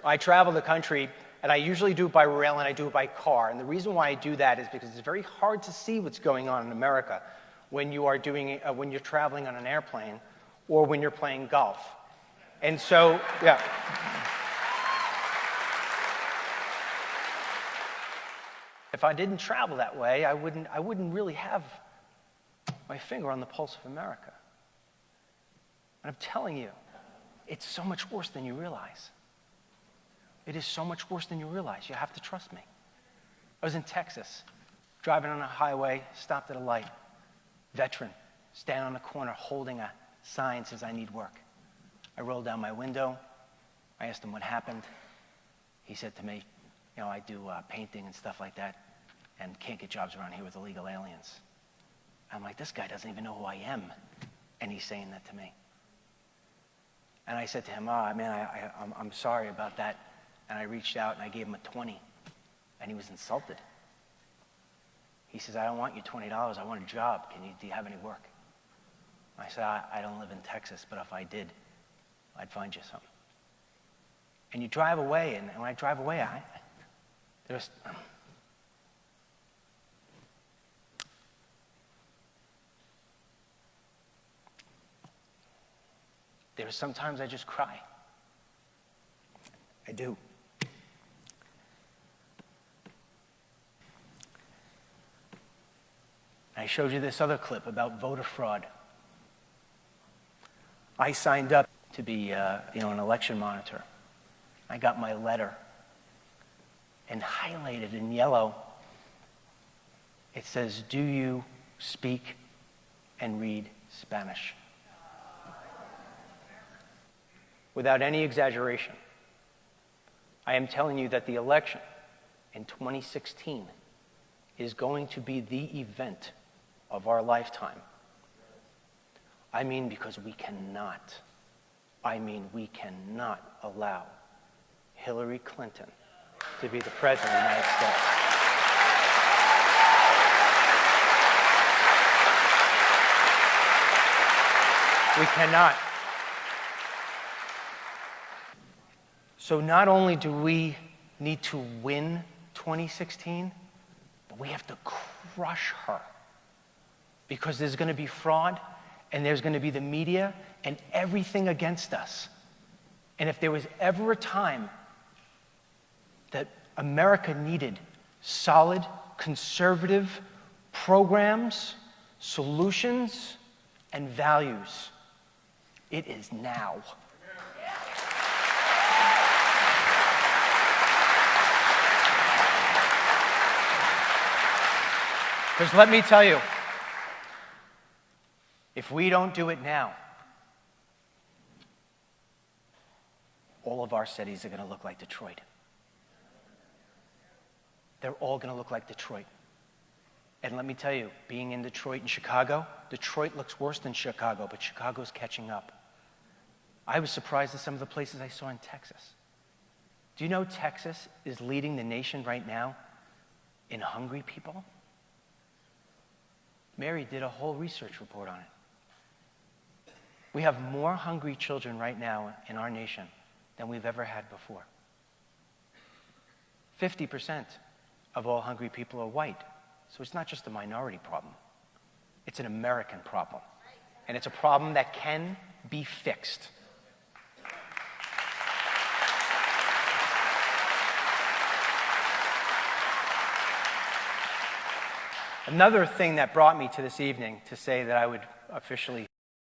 I travel the country, and I usually do it by rail and I do it by car. And the reason why I do that is because it's very hard to see what's going on in America when you are when you're traveling on an airplane or when you're playing golf. And so, yeah. If I didn't travel that way, I wouldn't really have my finger on the pulse of America. And I'm telling you, it's so much worse than you realize. It is so much worse than you realize. You have to trust me. I was in Texas, driving on a highway, stopped at a light. Veteran, standing on the corner holding a sign, says, "I need work." I rolled down my window. I asked him what happened. He said to me, I do painting and stuff like that, and can't get jobs around here with illegal aliens. I'm like, this guy doesn't even know who I am, and he's saying that to me. And I said to him, I'm sorry about that. And I reached out and I gave him a 20, and he was insulted. He says, "I don't want your $20, I want a job. Do you have any work?" I said, I don't live in Texas, but if I did, I'd find you something. And you drive away, and when I drive away, there's sometimes I just cry. I do. I showed you this other clip about voter fraud. I signed up to be, an election monitor. I got my letter, and highlighted in yellow, it says, "Do you speak and read Spanish?" Without any exaggeration, I am telling you that the election in 2016 is going to be the event of our lifetime. I mean, because we cannot allow Hillary Clinton to be the president of the United States. We cannot. So not only do we need to win 2016, but we have to crush her. Because there's going to be fraud, and there's going to be the media, and everything against us. And if there was ever a time that America needed solid, conservative programs, solutions, and values, it is now. Because let me tell you, if we don't do it now, all of our cities are going to look like Detroit. They're all going to look like Detroit. And let me tell you, being in Detroit and Chicago, Detroit looks worse than Chicago, but Chicago's catching up. I was surprised at some of the places I saw in Texas. Do you know Texas is leading the nation right now in hungry people? Mary did a whole research report on it. We have more hungry children right now in our nation than we've ever had before. 50% of all hungry people are white. So it's not just a minority problem. It's an American problem. And it's a problem that can be fixed. Another thing that brought me to this evening to say that I would officially